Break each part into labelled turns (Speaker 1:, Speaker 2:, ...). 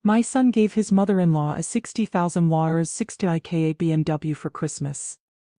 Speaker 1: My son gave his mother-in-law a 60,000 Wars 60K BMW for Christmas.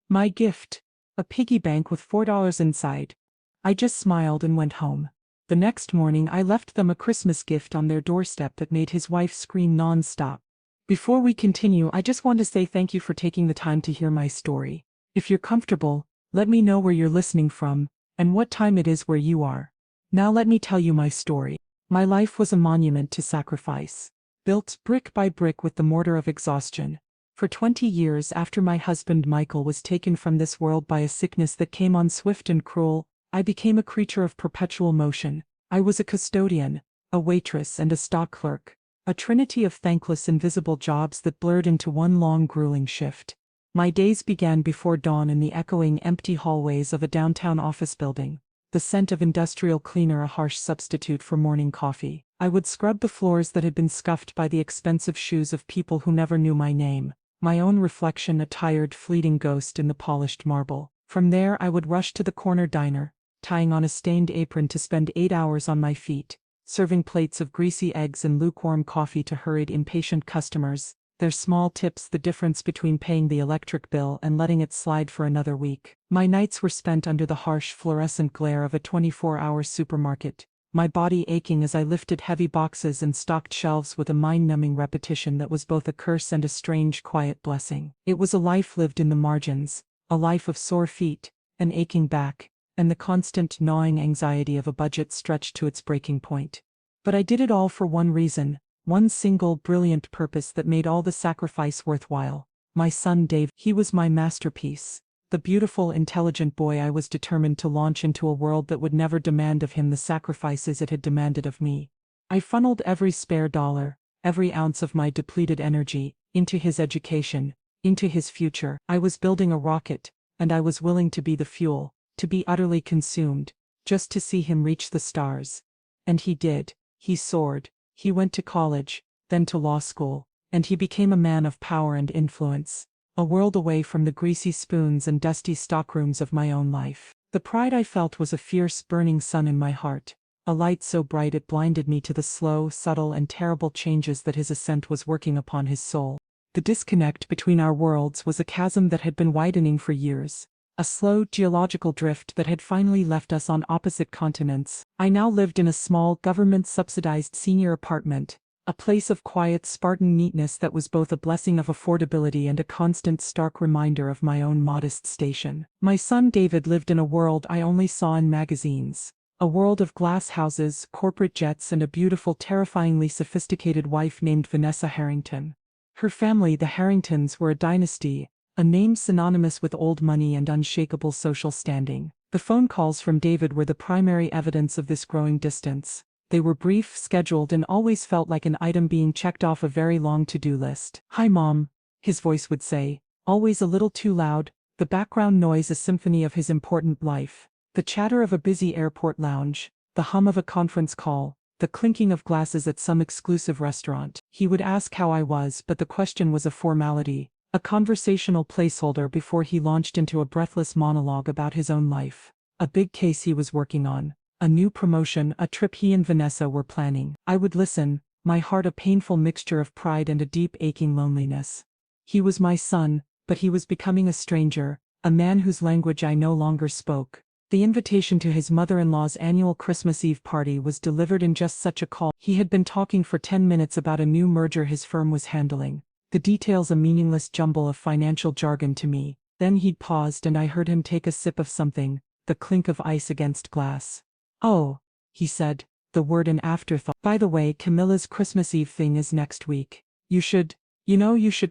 Speaker 1: My gift? A piggy bank with $4 inside. I just smiled and went home. The next morning I left them a Christmas gift on their doorstep that made his wife scream non-stop. Before we continue, I just want to say thank you for taking the time to hear my story. If you're comfortable, let me know where you're listening from, and what time it is where you are. Now let me tell you my story. My life was a monument to sacrifice. Built brick by brick with the mortar of exhaustion. For 20 years after my husband Michael was taken from this world by a sickness that came on swift and cruel, I became a creature of perpetual motion. I was a custodian, a waitress and a stock clerk. A trinity of thankless invisible jobs that blurred into one long grueling shift. My days began before dawn in the echoing empty hallways of a downtown office building. The scent of industrial cleaner a harsh substitute for morning coffee. I would scrub the floors that had been scuffed by the expensive shoes of people who never knew my name. My own reflection a tired, fleeting ghost in the polished marble. From there I would rush to the corner diner, tying on a stained apron to spend 8 hours on my feet, serving plates of greasy eggs and lukewarm coffee to hurried, impatient customers, their small tips the difference between paying the electric bill and letting it slide for another week. My nights were spent under the harsh fluorescent glare of a 24-hour supermarket, my body aching as I lifted heavy boxes and stocked shelves with a mind-numbing repetition that was both a curse and a strange, quiet blessing. It was a life lived in the margins, a life of sore feet, an aching back, and the constant gnawing anxiety of a budget stretched to its breaking point. But I did it all for one reason, one single brilliant purpose that made all the sacrifice worthwhile. My son Dave, he was my masterpiece. The beautiful, intelligent boy I was determined to launch into a world that would never demand of him the sacrifices it had demanded of me. I funneled every spare dollar, every ounce of my depleted energy, into his education, into his future. I was building a rocket, and I was willing to be the fuel, to be utterly consumed, just to see him reach the stars. And he did. He soared. He went to college, then to law school, and he became a man of power and influence. A world away from the greasy spoons and dusty stockrooms of my own life. The pride I felt was a fierce, burning sun in my heart, a light so bright it blinded me to the slow, subtle and terrible changes that his ascent was working upon his soul. The disconnect between our worlds was a chasm that had been widening for years, a slow geological drift that had finally left us on opposite continents. I now lived in a small, government-subsidized senior apartment, a place of quiet, Spartan neatness that was both a blessing of affordability and a constant, stark reminder of my own modest station. My son David lived in a world I only saw in magazines. A world of glass houses, corporate jets and a beautiful, terrifyingly sophisticated wife named Vanessa Harrington. Her family, the Harringtons, were a dynasty, a name synonymous with old money and unshakable social standing. The phone calls from David were the primary evidence of this growing distance. They were brief, scheduled and always felt like an item being checked off a very long to-do list. "Hi Mom," his voice would say, always a little too loud, the background noise a symphony of his important life. The chatter of a busy airport lounge, the hum of a conference call, the clinking of glasses at some exclusive restaurant. He would ask how I was, but the question was a formality, a conversational placeholder before he launched into a breathless monologue about his own life. A big case he was working on. A new promotion, a trip he and Vanessa were planning. I would listen, my heart a painful mixture of pride and a deep aching loneliness. He was my son, but he was becoming a stranger, a man whose language I no longer spoke. The invitation to his mother-in-law's annual Christmas Eve party was delivered in just such a call. He had been talking for 10 minutes about a new merger his firm was handling. The details a meaningless jumble of financial jargon to me. Then he'd paused and I heard him take a sip of something, the clink of ice against glass. "Oh," he said, the word an afterthought. "By the way, Camilla's Christmas Eve thing is next week. You should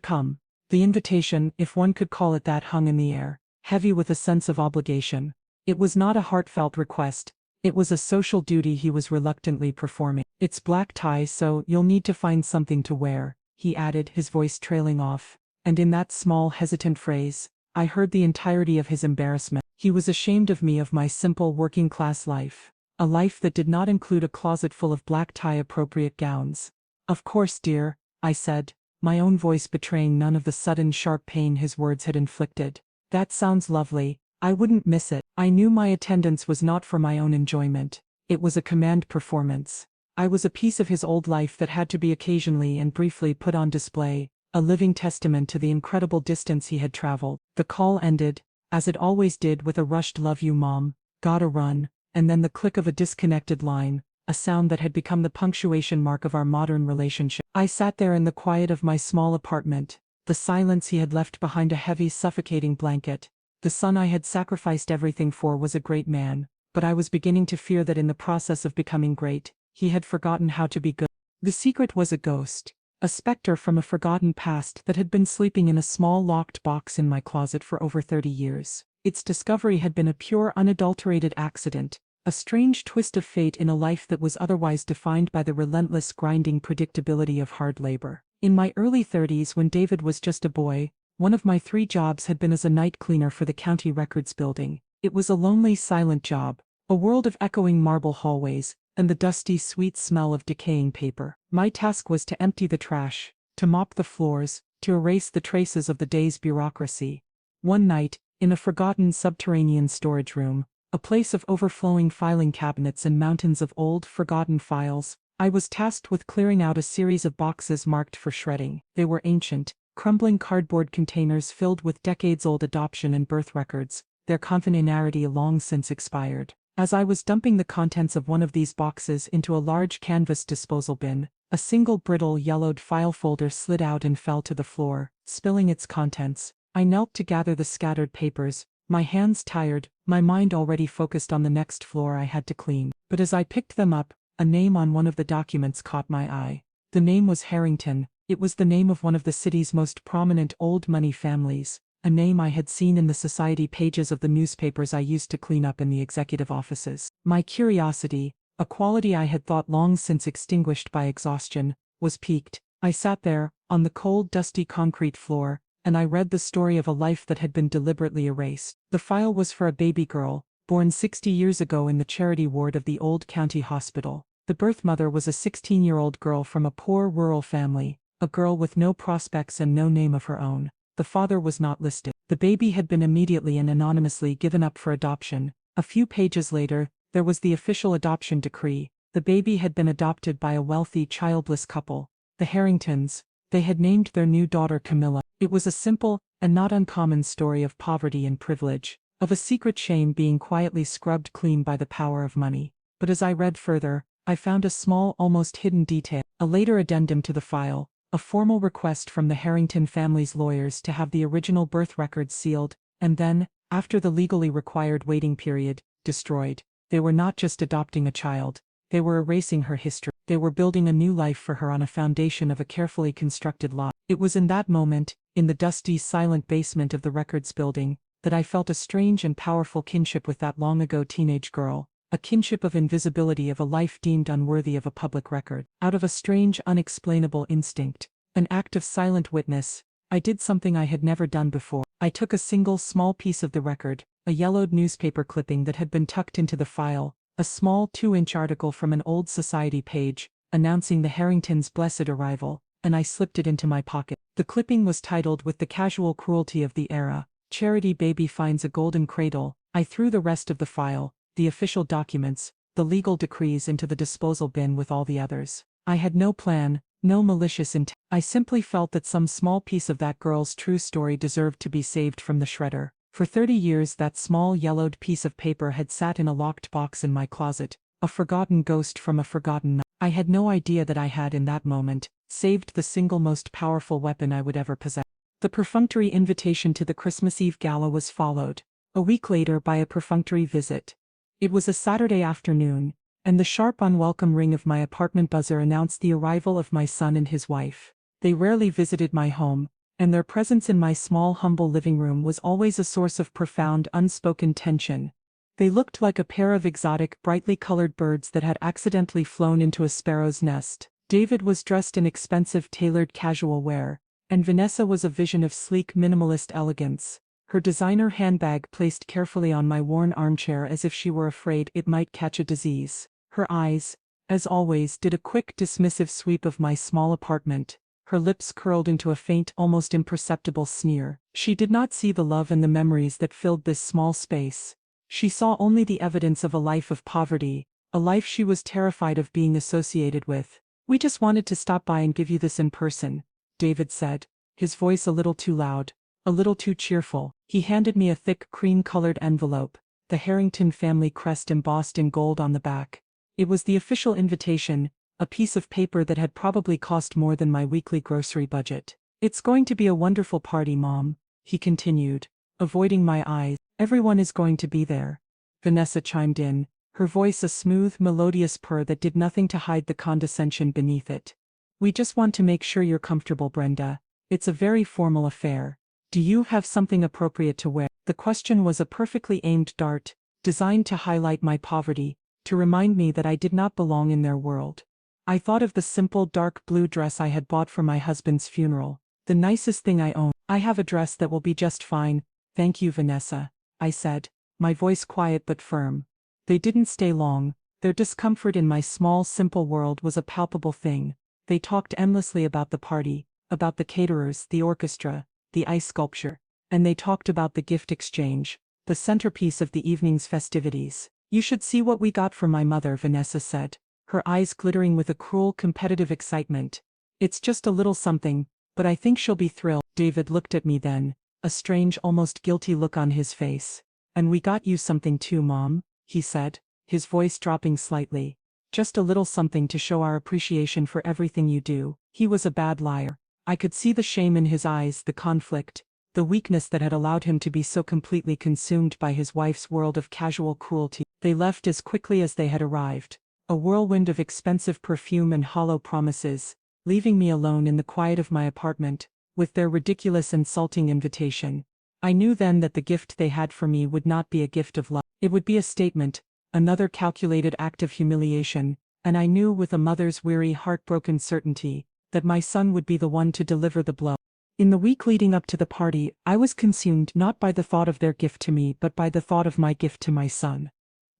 Speaker 1: come." The invitation, if one could call it that, hung in the air, heavy with a sense of obligation. It was not a heartfelt request, it was a social duty he was reluctantly performing. "It's black tie, so you'll need to find something to wear," he added, his voice trailing off. And in that small, hesitant phrase, I heard the entirety of his embarrassment. He was ashamed of me, of my simple working-class life. A life that did not include a closet full of black tie-appropriate gowns. "Of course, dear," I said, my own voice betraying none of the sudden sharp pain his words had inflicted. "That sounds lovely. I wouldn't miss it." I knew my attendance was not for my own enjoyment. It was a command performance. I was a piece of his old life that had to be occasionally and briefly put on display, a living testament to the incredible distance he had traveled. The call ended, as it always did, with a rushed "love you mom, gotta run," and then the click of a disconnected line, a sound that had become the punctuation mark of our modern relationship. I sat there in the quiet of my small apartment, the silence he had left behind a heavy, suffocating blanket. The son I had sacrificed everything for was a great man, but I was beginning to fear that in the process of becoming great, he had forgotten how to be good. The secret was a ghost, a specter from a forgotten past that had been sleeping in a small locked box in my closet for over 30 years. Its discovery had been a pure, unadulterated accident, a strange twist of fate in a life that was otherwise defined by the relentless, grinding predictability of hard labor. In my early 30s, when David was just a boy, one of my 3 jobs had been as a night cleaner for the county records building. It was a lonely, silent job, a world of echoing marble hallways, and the dusty, sweet smell of decaying paper. My task was to empty the trash, to mop the floors, to erase the traces of the day's bureaucracy. One night, in a forgotten subterranean storage room, a place of overflowing filing cabinets and mountains of old, forgotten files, I was tasked with clearing out a series of boxes marked for shredding. They were ancient, crumbling cardboard containers filled with decades-old adoption and birth records, their confidentiality long since expired. As I was dumping the contents of one of these boxes into a large canvas disposal bin, a single brittle, yellowed file folder slid out and fell to the floor, spilling its contents. I knelt to gather the scattered papers, my hands tired, my mind already focused on the next floor I had to clean. But as I picked them up, a name on one of the documents caught my eye. The name was Harrington. It was the name of one of the city's most prominent old money families, a name I had seen in the society pages of the newspapers I used to clean up in the executive offices. My curiosity, a quality I had thought long since extinguished by exhaustion, was piqued. I sat there, on the cold, dusty concrete floor, and I read the story of a life that had been deliberately erased. The file was for a baby girl, born 60 years ago in the charity ward of the old county hospital. The birth mother was a 16-year-old girl from a poor rural family, a girl with no prospects and no name of her own. The father was not listed. The baby had been immediately and anonymously given up for adoption. A few pages later, there was the official adoption decree. The baby had been adopted by a wealthy, childless couple, the Harringtons. They had named their new daughter Camilla. It was a simple, and not uncommon story of poverty and privilege, of a secret shame being quietly scrubbed clean by the power of money. But as I read further, I found a small, almost hidden detail, a later addendum to the file, a formal request from the Harrington family's lawyers to have the original birth records sealed, and then, after the legally required waiting period, destroyed. They were not just adopting a child, they were erasing her history. They were building a new life for her on a foundation of a carefully constructed lie. It was in that moment, in the dusty, silent basement of the records building, that I felt a strange and powerful kinship with that long-ago teenage girl, a kinship of invisibility of a life deemed unworthy of a public record. Out of a strange, unexplainable instinct, an act of silent witness, I did something I had never done before. I took a single small piece of the record, a yellowed newspaper clipping that had been tucked into the file, a small 2-inch article from an old society page, announcing the Harringtons' blessed arrival, and I slipped it into my pocket. The clipping was titled with the casual cruelty of the era, "Charity Baby Finds a Golden Cradle." I threw the rest of the file, the official documents, the legal decrees into the disposal bin with all the others. I had no plan, no malicious intent. I simply felt that some small piece of that girl's true story deserved to be saved from the shredder. For 30 years that small yellowed piece of paper had sat in a locked box in my closet, a forgotten ghost from a forgotten night. I had no idea that I had in that moment saved the single most powerful weapon I would ever possess. The perfunctory invitation to the Christmas Eve gala was followed, a week later, by a perfunctory visit. It was a Saturday afternoon, and the sharp, unwelcome ring of my apartment buzzer announced the arrival of my son and his wife. They rarely visited my home, and their presence in my small, humble living room was always a source of profound, unspoken tension. They looked like a pair of exotic, brightly colored birds that had accidentally flown into a sparrow's nest. David was dressed in expensive, tailored casual wear, and Vanessa was a vision of sleek, minimalist elegance, her designer handbag placed carefully on my worn armchair as if she were afraid it might catch a disease. Her eyes, as always, did a quick, dismissive sweep of my small apartment. Her lips curled into a faint, almost imperceptible sneer. She did not see the love and the memories that filled this small space. She saw only the evidence of a life of poverty, a life she was terrified of being associated with. "We just wanted to stop by and give you this in person," David said, his voice a little too loud, a little too cheerful. He handed me a thick cream-colored envelope, the Harrington family crest embossed in gold on the back. It was the official invitation, a piece of paper that had probably cost more than my weekly grocery budget. "It's going to be a wonderful party, Mom," he continued, avoiding my eyes. "Everyone is going to be there." Vanessa chimed in, her voice a smooth, melodious purr that did nothing to hide the condescension beneath it. "We just want to make sure you're comfortable, Brenda. It's a very formal affair. Do you have something appropriate to wear?" The question was a perfectly aimed dart, designed to highlight my poverty, to remind me that I did not belong in their world. I thought of the simple dark blue dress I had bought for my husband's funeral, the nicest thing I own. "I have a dress that will be just fine, thank you, Vanessa," I said, my voice quiet but firm. They didn't stay long. Their discomfort in my small, simple world was a palpable thing. They talked endlessly about the party, about the caterers, the orchestra, the ice sculpture, and they talked about the gift exchange, the centerpiece of the evening's festivities. "You should see what we got for my mother," Vanessa said, her eyes glittering with a cruel, competitive excitement. "It's just a little something, but I think she'll be thrilled." David looked at me then, a strange, almost guilty look on his face. "And we got you something too, Mom," he said, his voice dropping slightly. "Just a little something to show our appreciation for everything you do." He was a bad liar. I could see the shame in his eyes, the conflict, the weakness that had allowed him to be so completely consumed by his wife's world of casual cruelty. They left as quickly as they had arrived, a whirlwind of expensive perfume and hollow promises, leaving me alone in the quiet of my apartment, with their ridiculous, insulting invitation. I knew then that the gift they had for me would not be a gift of love. It would be a statement, another calculated act of humiliation, and I knew with a mother's weary, heartbroken certainty that my son would be the one to deliver the blow. In the week leading up to the party, I was consumed not by the thought of their gift to me but by the thought of my gift to my son.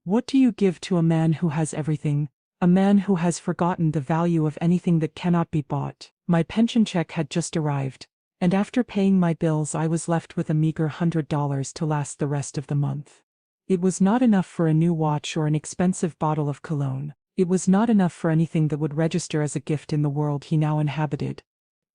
Speaker 1: What do you give to a man who has everything? A man who has forgotten the value of anything that cannot be bought. My pension check had just arrived, and after paying my bills I was left with a meager $100 to last the rest of the month. It was not enough for a new watch or an expensive bottle of cologne. It was not enough for anything that would register as a gift in the world he now inhabited.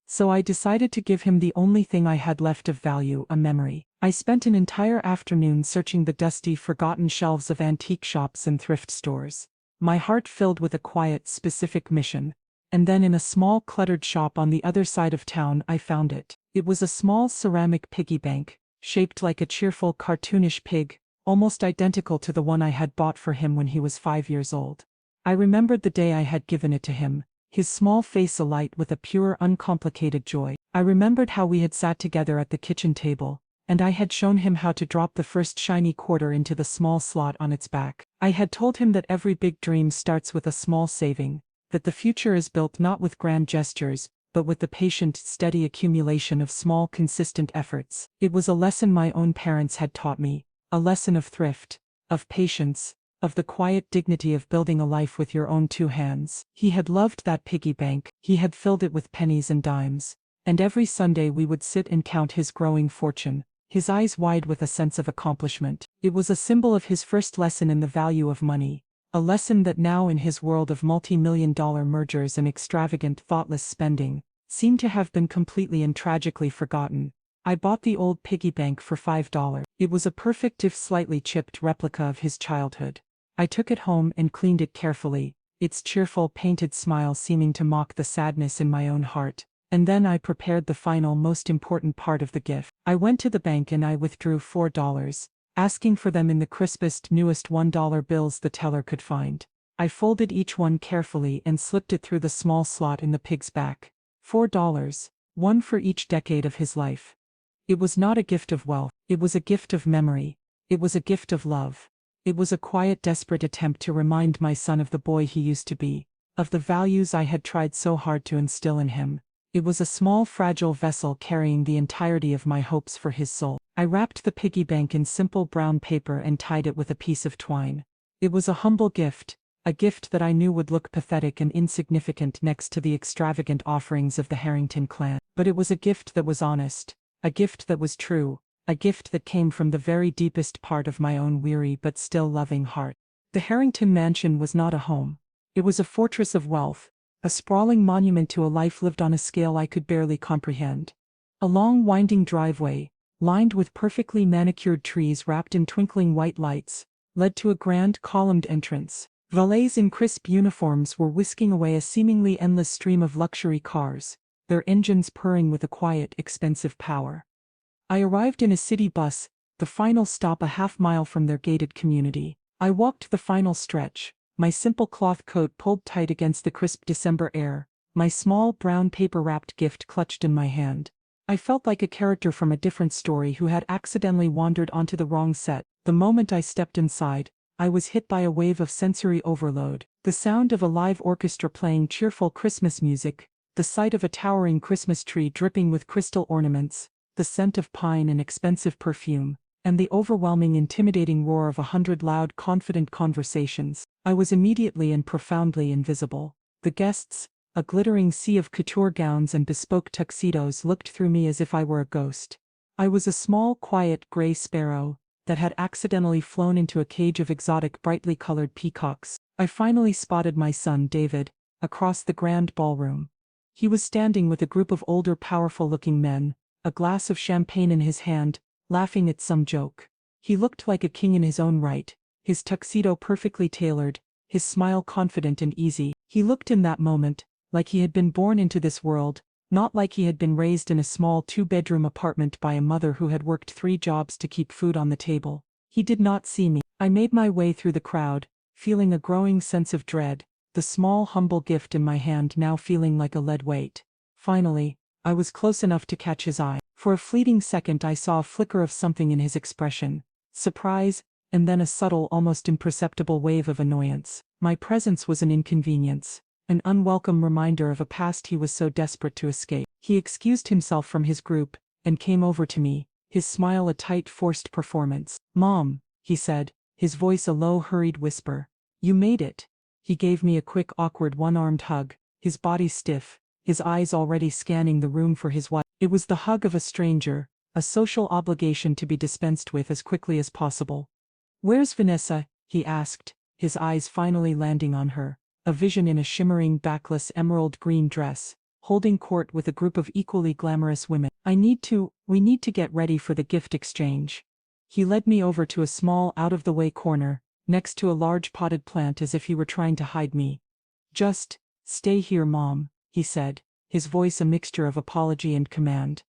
Speaker 1: So I decided to give him the only thing I had left of value, a memory. I spent an entire afternoon searching the dusty, forgotten shelves of antique shops and thrift stores, my heart filled with a quiet, specific mission. And then in a small, cluttered shop on the other side of town I found it. It was a small ceramic piggy bank, shaped like a cheerful, cartoonish pig, almost identical to the one I had bought for him when he was 5 years old. I remembered the day I had given it to him, his small face alight with a pure, uncomplicated joy. I remembered how we had sat together at the kitchen table, and I had shown him how to drop the first shiny quarter into the small slot on its back. I had told him that every big dream starts with a small saving, that the future is built not with grand gestures, but with the patient, steady accumulation of small, consistent efforts. It was a lesson my own parents had taught me, a lesson of thrift, of patience, of the quiet dignity of building a life with your own 2 hands. He had loved that piggy bank. He had filled it with pennies and dimes, and every Sunday we would sit and count his growing fortune, his eyes wide with a sense of accomplishment. It was a symbol of his first lesson in the value of money, a lesson that now in his world of multi-million-dollar mergers and extravagant, thoughtless spending, seemed to have been completely and tragically forgotten. I bought the old piggy bank for $5. It was a perfect if slightly chipped replica of his childhood. I took it home and cleaned it carefully, its cheerful painted smile seeming to mock the sadness in my own heart. And then I prepared the final, most important part of the gift. I went to the bank and I withdrew $4, asking for them in the crispest, newest $1 bills the teller could find. I folded each one carefully and slipped it through the small slot in the pig's back. $4, one for each decade of his life. It was not a gift of wealth, it was a gift of memory. It was a gift of love. It was a quiet, desperate attempt to remind my son of the boy he used to be, of the values I had tried so hard to instill in him. It was a small, fragile vessel carrying the entirety of my hopes for his soul. I wrapped the piggy bank in simple brown paper and tied it with a piece of twine. It was a humble gift, a gift that I knew would look pathetic and insignificant next to the extravagant offerings of the Harrington clan. But it was a gift that was honest, a gift that was true, a gift that came from the very deepest part of my own weary but still loving heart. The Harrington mansion was not a home. It was a fortress of wealth, a sprawling monument to a life lived on a scale I could barely comprehend. A long winding driveway, lined with perfectly manicured trees wrapped in twinkling white lights, led to a grand columned entrance. Valets in crisp uniforms were whisking away a seemingly endless stream of luxury cars, their engines purring with a quiet, expensive power. I arrived in a city bus, the final stop a half-mile from their gated community. I walked the final stretch, my simple cloth coat pulled tight against the crisp December air, my small brown paper-wrapped gift clutched in my hand. I felt like a character from a different story who had accidentally wandered onto the wrong set. The moment I stepped inside, I was hit by a wave of sensory overload. The sound of a live orchestra playing cheerful Christmas music, the sight of a towering Christmas tree dripping with crystal ornaments, the scent of pine and expensive perfume, and the overwhelming intimidating roar of 100 loud confident conversations. I was immediately and profoundly invisible. The guests, a glittering sea of couture gowns and bespoke tuxedos, looked through me as if I were a ghost. I was a small, quiet, gray sparrow that had accidentally flown into a cage of exotic, brightly colored peacocks. I finally spotted my son, David, across the grand ballroom. He was standing with a group of older, powerful-looking men, a glass of champagne in his hand, laughing at some joke. He looked like a king in his own right, his tuxedo perfectly tailored, his smile confident and easy. He looked in that moment like he had been born into this world, not like he had been raised in a small 2-bedroom apartment by a mother who had worked 3 jobs to keep food on the table. He did not see me. I made my way through the crowd, feeling a growing sense of dread, the small humble gift in my hand now feeling like a lead weight. Finally, I was close enough to catch his eye. For a fleeting second I saw a flicker of something in his expression, surprise, and then a subtle, almost imperceptible wave of annoyance. My presence was an inconvenience, an unwelcome reminder of a past he was so desperate to escape. He excused himself from his group, and came over to me, his smile a tight, forced performance. "Mom," he said, his voice a low, hurried whisper. "You made it." He gave me a quick, awkward one-armed hug, his body stiff, his eyes already scanning the room for his wife. It was the hug of a stranger, a social obligation to be dispensed with as quickly as possible. "Where's Vanessa?" he asked, his eyes finally landing on her, a vision in a shimmering backless emerald green dress, holding court with a group of equally glamorous women. We need to get ready for the gift exchange." He led me over to a small out-of-the-way corner, next to a large potted plant as if he were trying to hide me. "Just stay here, Mom," he said, his voice a mixture of apology and command.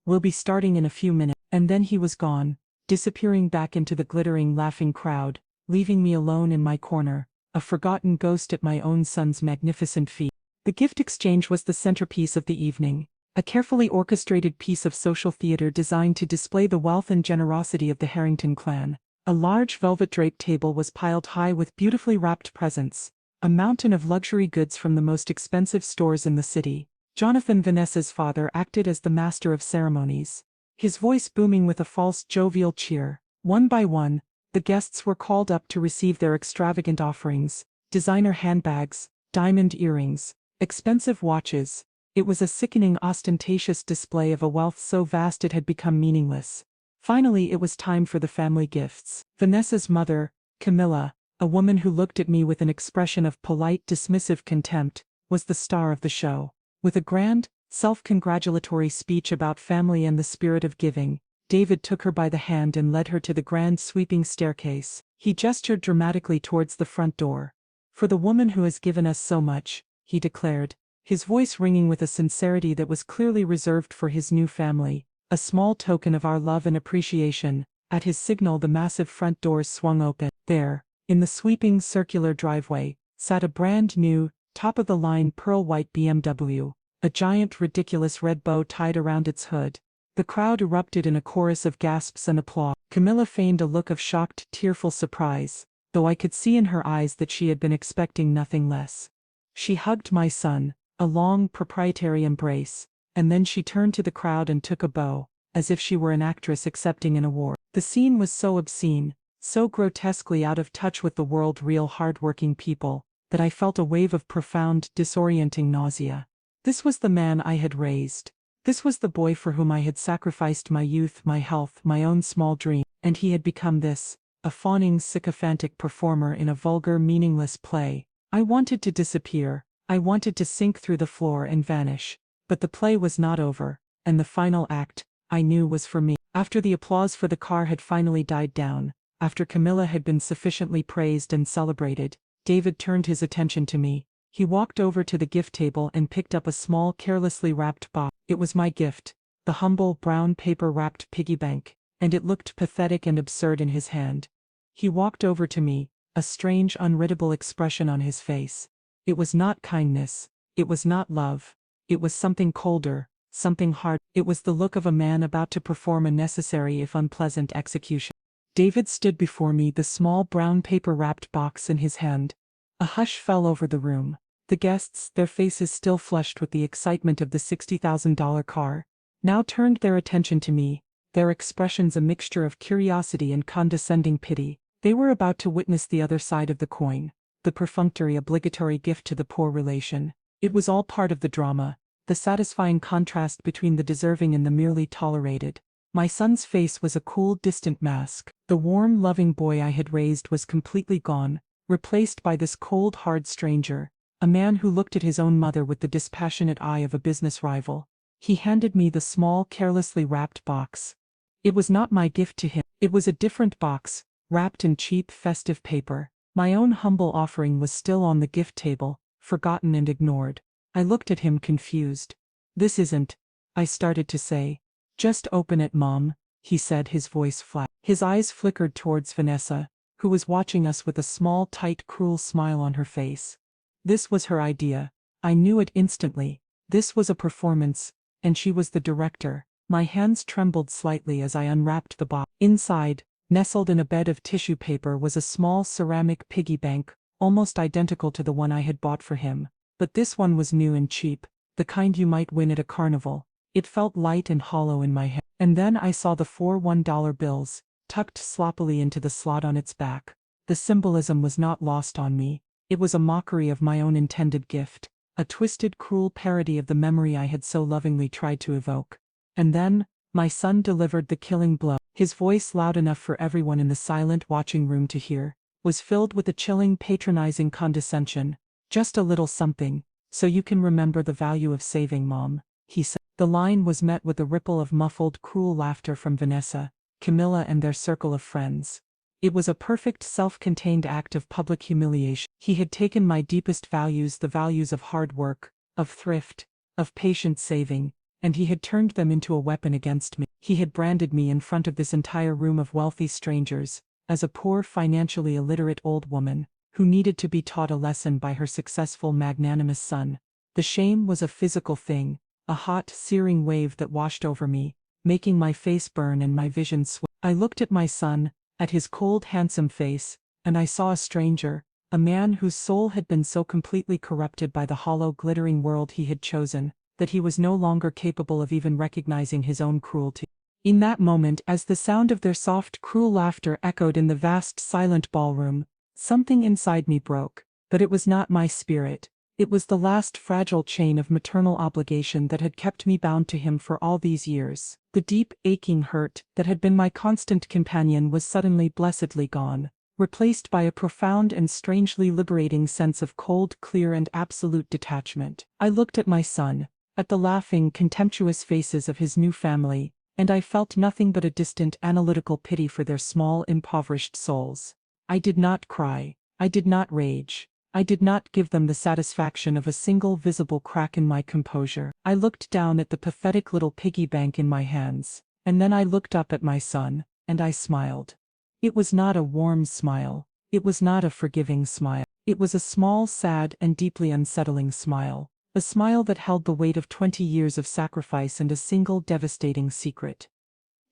Speaker 1: "We'll be starting in a few minutes." And then he was gone, disappearing back into the glittering, laughing crowd, leaving me alone in my corner, a forgotten ghost at my own son's magnificent feet. The gift exchange was the centerpiece of the evening, a carefully orchestrated piece of social theater designed to display the wealth and generosity of the Harrington clan. A large velvet-draped table was piled high with beautifully wrapped presents, a mountain of luxury goods from the most expensive stores in the city. Jonathan, Vanessa's father, acted as the master of ceremonies, his voice booming with a false jovial cheer. One by one, the guests were called up to receive their extravagant offerings: designer handbags, diamond earrings, expensive watches. It was a sickening, ostentatious display of a wealth so vast it had become meaningless. Finally, it was time for the family gifts. Vanessa's mother, Camilla, a woman who looked at me with an expression of polite, dismissive contempt, was the star of the show. With a grand, self-congratulatory speech about family and the spirit of giving, David took her by the hand and led her to the grand sweeping staircase. He gestured dramatically towards the front door. "For the woman who has given us so much," he declared, his voice ringing with a sincerity that was clearly reserved for his new family, "a small token of our love and appreciation." At his signal, the massive front doors swung open. There, in the sweeping circular driveway, sat a brand new, top-of-the-line pearl-white BMW, a giant ridiculous red bow tied around its hood. The crowd erupted in a chorus of gasps and applause. Camilla feigned a look of shocked, tearful surprise, though I could see in her eyes that she had been expecting nothing less. She hugged my son, a long, proprietary embrace, and then she turned to the crowd and took a bow, as if she were an actress accepting an award. The scene was so obscene, so grotesquely out of touch with the world, real hard-working people, that I felt a wave of profound, disorienting nausea. This was the man I had raised. This was the boy for whom I had sacrificed my youth, my health, my own small dream, and he had become this, a fawning sycophantic performer in a vulgar meaningless play. I wanted to disappear, I wanted to sink through the floor and vanish. But the play was not over, and the final act, I knew, was for me. After the applause for the car had finally died down, after Camilla had been sufficiently praised and celebrated, David turned his attention to me. He walked over to the gift table and picked up a small, carelessly wrapped box. It was my gift, the humble, brown paper-wrapped piggy bank, and it looked pathetic and absurd in his hand. He walked over to me, a strange, unreadable expression on his face. It was not kindness, it was not love, it was something colder, something hard. It was the look of a man about to perform a necessary if unpleasant execution. David stood before me, the small brown paper-wrapped box in his hand. A hush fell over the room. The guests, their faces still flushed with the excitement of the $60,000 car, now turned their attention to me, their expressions a mixture of curiosity and condescending pity. They were about to witness the other side of the coin, the perfunctory obligatory gift to the poor relation. It was all part of the drama, the satisfying contrast between the deserving and the merely tolerated. My son's face was a cool, distant mask. The warm, loving boy I had raised was completely gone, replaced by this cold, hard stranger, a man who looked at his own mother with the dispassionate eye of a business rival. He handed me the small, carelessly wrapped box. It was not my gift to him. It was a different box, wrapped in cheap, festive paper. My own humble offering was still on the gift table, forgotten and ignored. I looked at him confused. "This isn't," I started to say. "Just open it, Mom," he said, his voice flat. His eyes flickered towards Vanessa, who was watching us with a small, tight, cruel smile on her face. This was her idea. I knew it instantly. This was a performance, and she was the director. My hands trembled slightly as I unwrapped the box. Inside, nestled in a bed of tissue paper, was a small ceramic piggy bank, almost identical to the one I had bought for him. But this one was new and cheap, the kind you might win at a carnival. It felt light and hollow in my hand. And then I saw the 4 $1 bills, tucked sloppily into the slot on its back. The symbolism was not lost on me. It was a mockery of my own intended gift, a twisted, cruel parody of the memory I had so lovingly tried to evoke. And then, my son delivered the killing blow. His voice, loud enough for everyone in the silent watching room to hear, was filled with a chilling, patronizing condescension. "Just a little something, so you can remember the value of saving, Mom," he said. The line was met with a ripple of muffled, cruel laughter from Vanessa, Camilla and their circle of friends. It was a perfect self-contained act of public humiliation. He had taken my deepest values, the values of hard work, of thrift, of patient saving, and he had turned them into a weapon against me. He had branded me in front of this entire room of wealthy strangers as a poor, financially illiterate old woman who needed to be taught a lesson by her successful, magnanimous son. The shame was a physical thing, a hot, searing wave that washed over me, making my face burn and my vision swim. I looked at my son, at his cold, handsome face, and I saw a stranger, a man whose soul had been so completely corrupted by the hollow, glittering world he had chosen, that he was no longer capable of even recognizing his own cruelty. In that moment, as the sound of their soft, cruel laughter echoed in the vast, silent ballroom, something inside me broke. But it was not my spirit. It was the last fragile chain of maternal obligation that had kept me bound to him for all these years. The deep, aching hurt that had been my constant companion was suddenly blessedly gone, replaced by a profound and strangely liberating sense of cold, clear and absolute detachment. I looked at my son, at the laughing, contemptuous faces of his new family, and I felt nothing but a distant, analytical pity for their small, impoverished souls. I did not cry. I did not rage. I did not give them the satisfaction of a single visible crack in my composure. I looked down at the pathetic little piggy bank in my hands, and then I looked up at my son, and I smiled. It was not a warm smile. It was not a forgiving smile. It was a small, sad, and deeply unsettling smile. A smile that held the weight of 20 years of sacrifice and a single devastating secret.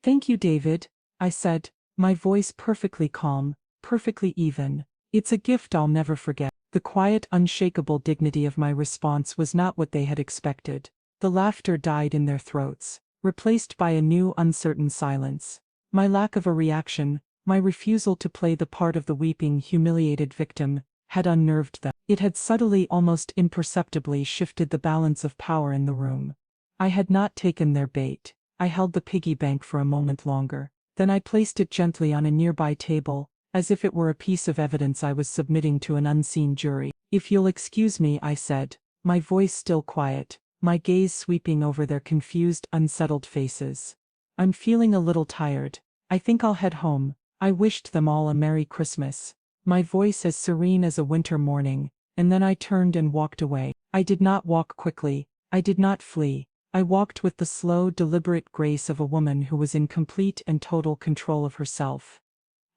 Speaker 1: "Thank you, David," I said, my voice perfectly calm, perfectly even. "It's a gift I'll never forget." The quiet, unshakable dignity of my response was not what they had expected. The laughter died in their throats, replaced by a new, uncertain silence. My lack of a reaction, my refusal to play the part of the weeping, humiliated victim, had unnerved them. It had subtly, almost imperceptibly shifted the balance of power in the room. I had not taken their bait. I held the piggy bank for a moment longer. Then I placed it gently on a nearby table, as if it were a piece of evidence I was submitting to an unseen jury. "If you'll excuse me," I said, my voice still quiet, my gaze sweeping over their confused, unsettled faces. "I'm feeling a little tired. I think I'll head home." I wished them all a Merry Christmas, my voice as serene as a winter morning, and then I turned and walked away. I did not walk quickly. I did not flee. I walked with the slow, deliberate grace of a woman who was in complete and total control of herself.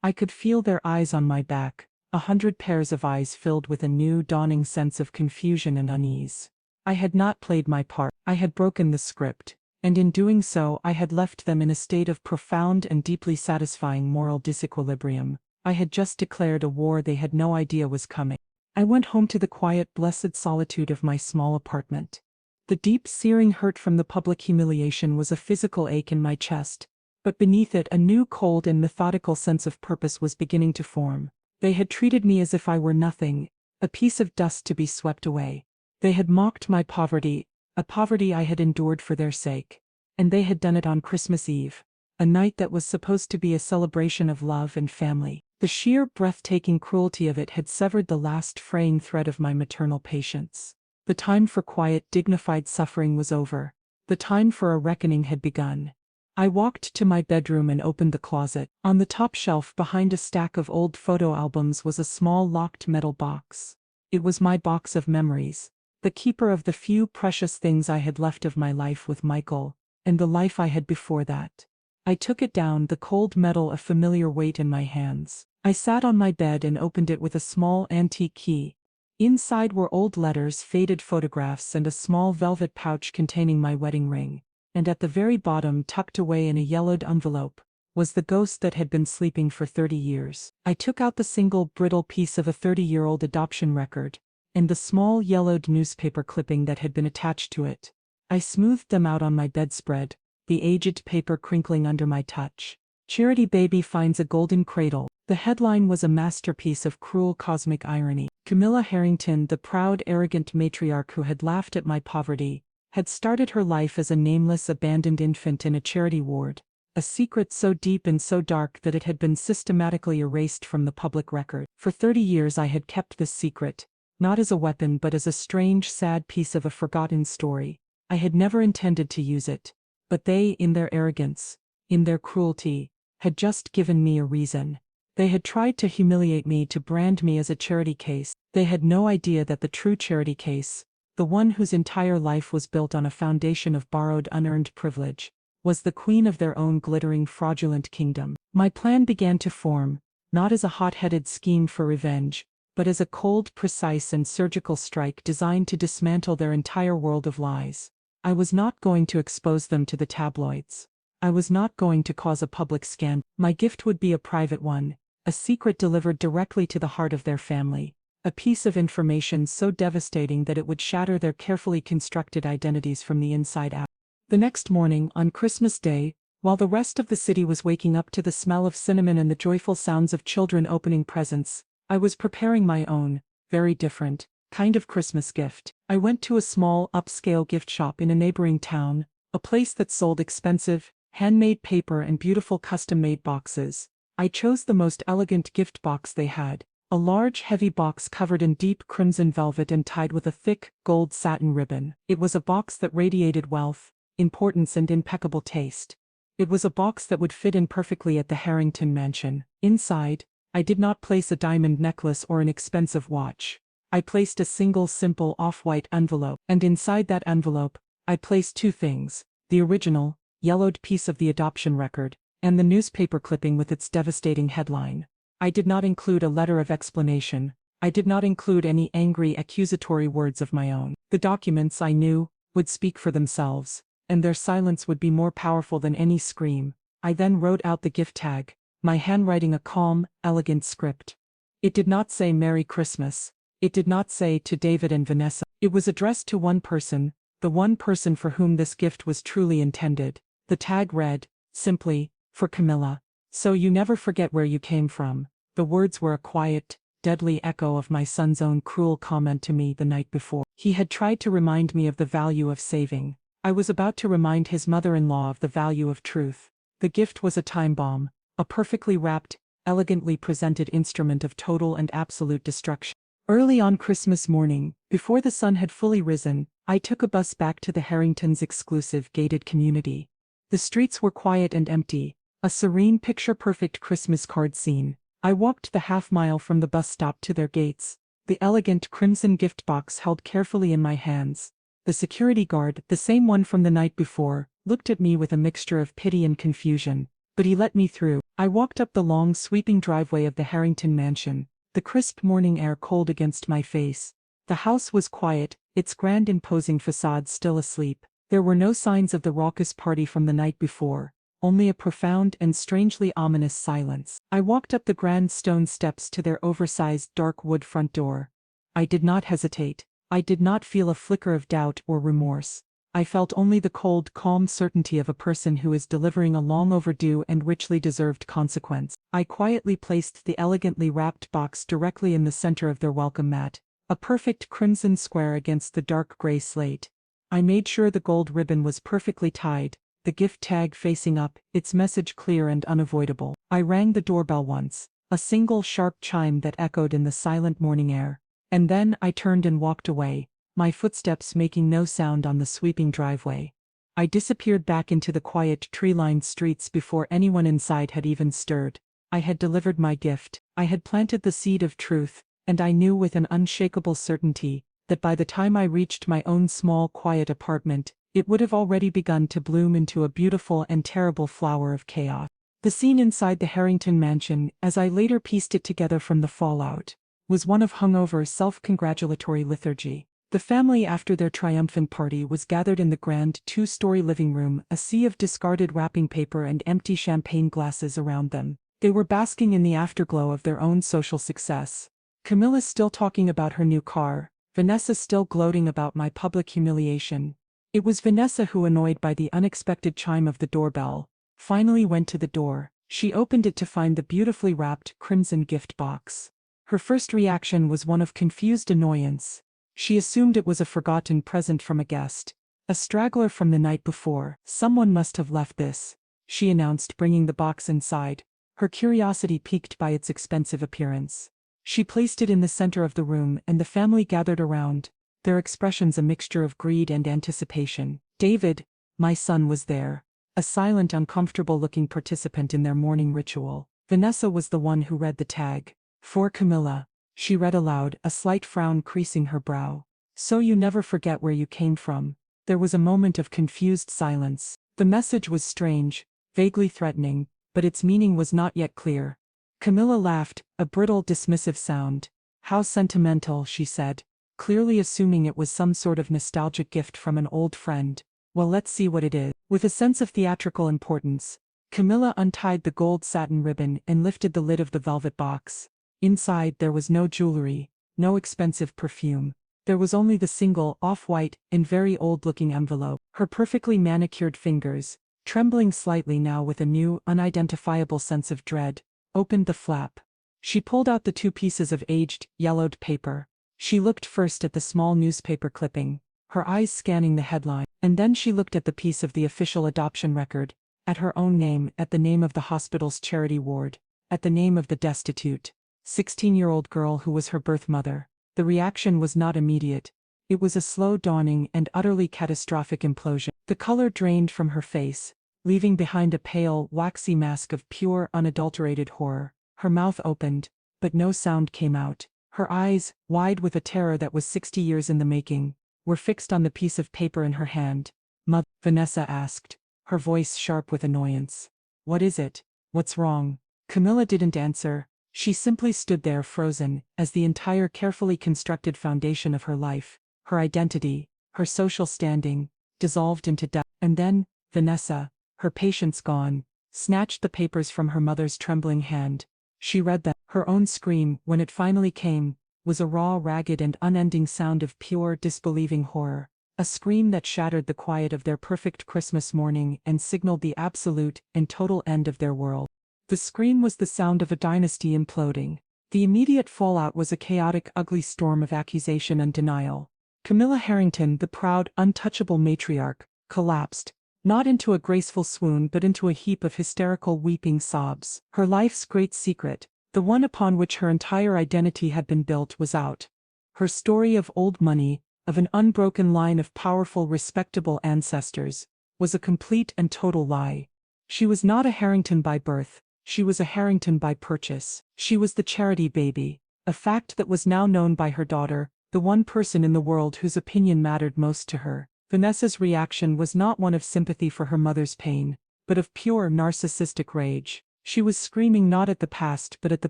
Speaker 1: I could feel their eyes on my back, 100 pairs of eyes filled with a new, dawning sense of confusion and unease. I had not played my part. I had broken the script, and in doing so I had left them in a state of profound and deeply satisfying moral disequilibrium. I had just declared a war they had no idea was coming. I went home to the quiet, blessed solitude of my small apartment. The deep, searing hurt from the public humiliation was a physical ache in my chest, but beneath it a new, cold and methodical sense of purpose was beginning to form. They had treated me as if I were nothing, a piece of dust to be swept away. They had mocked my poverty, a poverty I had endured for their sake. And they had done it on Christmas Eve, a night that was supposed to be a celebration of love and family. The sheer, breathtaking cruelty of it had severed the last fraying thread of my maternal patience. The time for quiet, dignified suffering was over. The time for a reckoning had begun. I walked to my bedroom and opened the closet. On the top shelf behind a stack of old photo albums was a small locked metal box. It was my box of memories, the keeper of the few precious things I had left of my life with Michael, and the life I had before that. I took it down, the cold metal a familiar weight in my hands. I sat on my bed and opened it with a small antique key. Inside were old letters, faded photographs, and a small velvet pouch containing my wedding ring. And at the very bottom, tucked away in a yellowed envelope, was the ghost that had been sleeping for 30 years. I took out the single, brittle piece of a 30-year-old adoption record, and the small, yellowed newspaper clipping that had been attached to it. I smoothed them out on my bedspread, the aged paper crinkling under my touch. "Charity Baby Finds a Golden Cradle." The headline was a masterpiece of cruel cosmic irony. Camilla Harrington, the proud, arrogant matriarch who had laughed at my poverty, had started her life as a nameless, abandoned infant in a charity ward, a secret so deep and so dark that it had been systematically erased from the public record. For 30 years I had kept this secret, not as a weapon but as a strange, sad piece of a forgotten story. I had never intended to use it, but they, in their arrogance, in their cruelty, had just given me a reason. They had tried to humiliate me, to brand me as a charity case. They had no idea that the true charity case, the one whose entire life was built on a foundation of borrowed, unearned privilege, was the queen of their own glittering, fraudulent kingdom. My plan began to form, not as a hot-headed scheme for revenge, but as a cold, precise and surgical strike designed to dismantle their entire world of lies. I was not going to expose them to the tabloids. I was not going to cause a public scandal. My gift would be a private one, a secret delivered directly to the heart of their family, a piece of information so devastating that it would shatter their carefully constructed identities from the inside out. The next morning, on Christmas Day, while the rest of the city was waking up to the smell of cinnamon and the joyful sounds of children opening presents, I was preparing my own, very different, kind of Christmas gift. I went to a small, upscale gift shop in a neighboring town, a place that sold expensive, handmade paper and beautiful custom-made boxes. I chose the most elegant gift box they had, a large, heavy box covered in deep crimson velvet and tied with a thick, gold satin ribbon. It was a box that radiated wealth, importance and impeccable taste. It was a box that would fit in perfectly at the Harrington mansion. Inside, I did not place a diamond necklace or an expensive watch. I placed a single, simple, off-white envelope, and inside that envelope, I placed two things: the original, yellowed piece of the adoption record, and the newspaper clipping with its devastating headline. I did not include a letter of explanation. I did not include any angry, accusatory words of my own. The documents, I knew, would speak for themselves, and their silence would be more powerful than any scream. I then wrote out the gift tag, my handwriting a calm, elegant script. It did not say Merry Christmas. It did not say to David and Vanessa. It was addressed to one person, the one person for whom this gift was truly intended. The tag read, simply, "For Camilla. So you never forget where you came from." The words were a quiet, deadly echo of my son's own cruel comment to me the night before. He had tried to remind me of the value of saving. I was about to remind his mother-in-law of the value of truth. The gift was a time bomb, a perfectly wrapped, elegantly presented instrument of total and absolute destruction. Early on Christmas morning, before the sun had fully risen, I took a bus back to the Harringtons' exclusive gated community. The streets were quiet and empty, a serene picture-perfect Christmas card scene. I walked the half-mile from the bus stop to their gates, the elegant crimson gift box held carefully in my hands. The security guard, the same one from the night before, looked at me with a mixture of pity and confusion, but he let me through. I walked up the long, sweeping driveway of the Harrington mansion, the crisp morning air cold against my face. The house was quiet, its grand imposing facade still asleep. There were no signs of the raucous party from the night before, only a profound and strangely ominous silence. I walked up the grand stone steps to their oversized dark wood front door. I did not hesitate. I did not feel a flicker of doubt or remorse. I felt only the cold, calm certainty of a person who is delivering a long overdue and richly deserved consequence. I quietly placed the elegantly wrapped box directly in the center of their welcome mat, a perfect crimson square against the dark gray slate. I made sure the gold ribbon was perfectly tied, the gift tag facing up, its message clear and unavoidable. I rang the doorbell once, a single sharp chime that echoed in the silent morning air, and then I turned and walked away, my footsteps making no sound on the sweeping driveway. I disappeared back into the quiet tree-lined streets before anyone inside had even stirred. I had delivered my gift, I had planted the seed of truth, and I knew with an unshakable certainty that by the time I reached my own small quiet apartment, it would have already begun to bloom into a beautiful and terrible flower of chaos. The scene inside the Harrington mansion, as I later pieced it together from the fallout, was one of hungover self-congratulatory lethargy. The family after their triumphant party was gathered in the grand two-story living room, a sea of discarded wrapping paper and empty champagne glasses around them. They were basking in the afterglow of their own social success. Camilla still talking about her new car, Vanessa still gloating about my public humiliation. It was Vanessa who, annoyed by the unexpected chime of the doorbell, finally went to the door. She opened it to find the beautifully wrapped crimson gift box. Her first reaction was one of confused annoyance. She assumed it was a forgotten present from a guest, a straggler from the night before. Someone must have left this, she announced, bringing the box inside, her curiosity piqued by its expensive appearance. She placed it in the center of the room and the family gathered around, their expressions a mixture of greed and anticipation. David, my son, was there, a silent, uncomfortable-looking participant in their morning ritual. Vanessa was the one who read the tag. For Camilla, she read aloud, a slight frown creasing her brow. So you never forget where you came from. There was a moment of confused silence. The message was strange, vaguely threatening, but its meaning was not yet clear. Camilla laughed, a brittle, dismissive sound. How sentimental, she said, clearly assuming it was some sort of nostalgic gift from an old friend. Well, let's see what it is. With a sense of theatrical importance, Camilla untied the gold satin ribbon and lifted the lid of the velvet box. Inside there was no jewelry, no expensive perfume. There was only the single, off-white, and very old-looking envelope. Her perfectly manicured fingers, trembling slightly now with a new, unidentifiable sense of dread, opened the flap. She pulled out the two pieces of aged, yellowed paper. She looked first at the small newspaper clipping, her eyes scanning the headline, and then she looked at the piece of the official adoption record, at her own name, at the name of the hospital's charity ward, at the name of the destitute 16-year-old girl who was her birth mother. The reaction was not immediate. It was a slow dawning and utterly catastrophic implosion. The color drained from her face, leaving behind a pale, waxy mask of pure, unadulterated horror. Her mouth opened, but no sound came out. Her eyes, wide with a terror that was 60 years in the making, were fixed on the piece of paper in her hand. "Mother," Vanessa asked, her voice sharp with annoyance. "What is it? What's wrong?" Camilla didn't answer. She simply stood there frozen, as the entire carefully constructed foundation of her life, her identity, her social standing, dissolved into dust. And then, Vanessa, her patience gone, snatched the papers from her mother's trembling hand. She read them. Her own scream, when it finally came, was a raw, ragged and unending sound of pure, disbelieving horror. A scream that shattered the quiet of their perfect Christmas morning and signaled the absolute and total end of their world. The scream was the sound of a dynasty imploding. The immediate fallout was a chaotic, ugly storm of accusation and denial. Camilla Harrington, the proud, untouchable matriarch, collapsed, Not into a graceful swoon but into a heap of hysterical weeping sobs. Her life's great secret, the one upon which her entire identity had been built, was out. Her story of old money, of an unbroken line of powerful respectable ancestors, was a complete and total lie. She was not a Harrington by birth, she was a Harrington by purchase. She was the charity baby, a fact that was now known by her daughter, the one person in the world whose opinion mattered most to her. Vanessa's reaction was not one of sympathy for her mother's pain, but of pure narcissistic rage. She was screaming not at the past but at the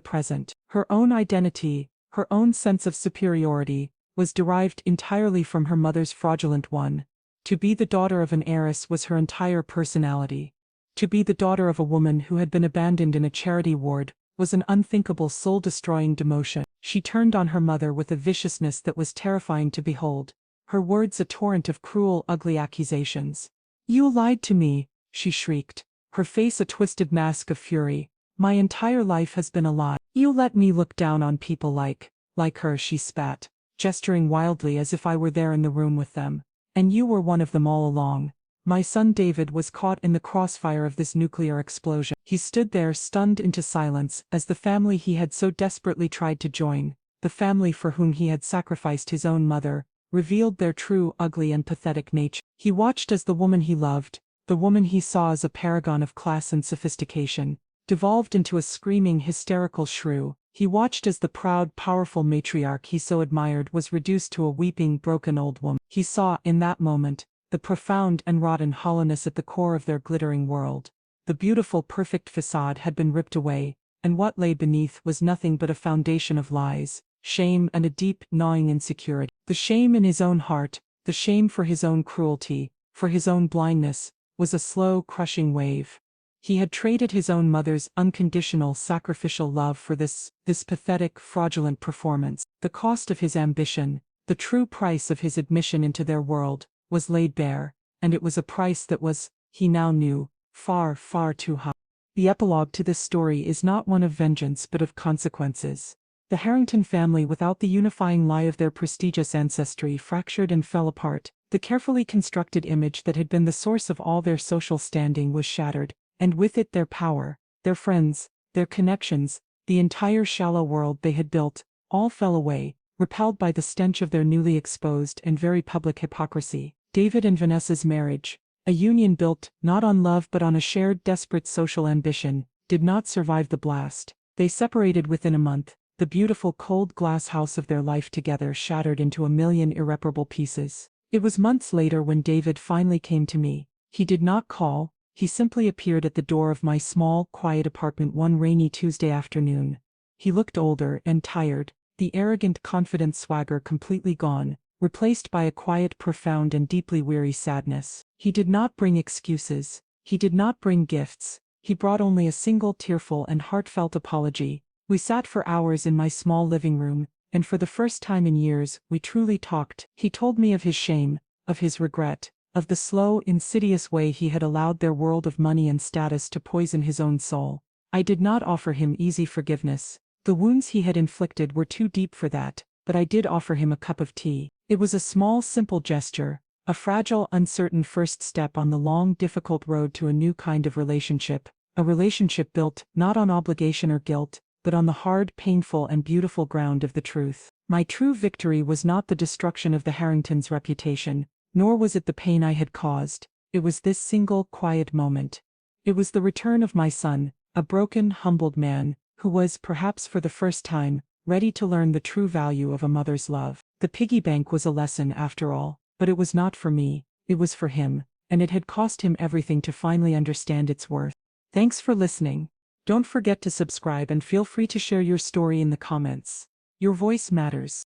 Speaker 1: present. Her own identity, her own sense of superiority, was derived entirely from her mother's fraudulent one. To be the daughter of an heiress was her entire personality. To be the daughter of a woman who had been abandoned in a charity ward was an unthinkable soul-destroying demotion. She turned on her mother with a viciousness that was terrifying to behold, her words a torrent of cruel, ugly accusations. "You lied to me," she shrieked, her face a twisted mask of fury. "My entire life has been a lie. You let me look down on people like her," she spat, gesturing wildly as if I were there in the room with them. "And you were one of them all along." My son David was caught in the crossfire of this nuclear explosion. He stood there stunned into silence as the family he had so desperately tried to join, the family for whom he had sacrificed his own mother, revealed their true, ugly and pathetic nature. He watched as the woman he loved, the woman he saw as a paragon of class and sophistication, devolved into a screaming, hysterical shrew. He watched as the proud, powerful matriarch he so admired was reduced to a weeping, broken old woman. He saw, in that moment, the profound and rotten hollowness at the core of their glittering world. The beautiful, perfect facade had been ripped away, and what lay beneath was nothing but a foundation of lies, shame and a deep, gnawing insecurity. The shame in his own heart, the shame for his own cruelty, for his own blindness, was a slow, crushing wave. He had traded his own mother's unconditional, sacrificial love for this pathetic, fraudulent performance. The cost of his ambition, the true price of his admission into their world, was laid bare, and it was a price that was, he now knew, far, far too high. The epilogue to this story is not one of vengeance but of consequences. The Harrington family, without the unifying lie of their prestigious ancestry, fractured and fell apart. The carefully constructed image that had been the source of all their social standing was shattered, and with it their power, their friends, their connections, the entire shallow world they had built, all fell away, repelled by the stench of their newly exposed and very public hypocrisy. David and Vanessa's marriage, a union built not on love but on a shared desperate social ambition, did not survive the blast. They separated within a month, the beautiful cold glass house of their life together shattered into a million irreparable pieces. It was months later when David finally came to me. He did not call, he simply appeared at the door of my small, quiet apartment one rainy Tuesday afternoon. He looked older and tired, the arrogant, confident swagger completely gone, replaced by a quiet, profound and deeply weary sadness. He did not bring excuses, he did not bring gifts, he brought only a single tearful and heartfelt apology. We sat for hours in my small living room, and for the first time in years, we truly talked. He told me of his shame, of his regret, of the slow, insidious way he had allowed their world of money and status to poison his own soul. I did not offer him easy forgiveness. The wounds he had inflicted were too deep for that, but I did offer him a cup of tea. It was a small, simple gesture, a fragile, uncertain first step on the long, difficult road to a new kind of relationship, a relationship built not on obligation or guilt, but on the hard, painful and beautiful ground of the truth. My true victory was not the destruction of the Harringtons' reputation, nor was it the pain I had caused. It was this single, quiet moment. It was the return of my son, a broken, humbled man, who was, perhaps for the first time, ready to learn the true value of a mother's love. The piggy bank was a lesson after all, but it was not for me, it was for him, and it had cost him everything to finally understand its worth. Thanks for listening. Don't forget to subscribe and feel free to share your story in the comments. Your voice matters.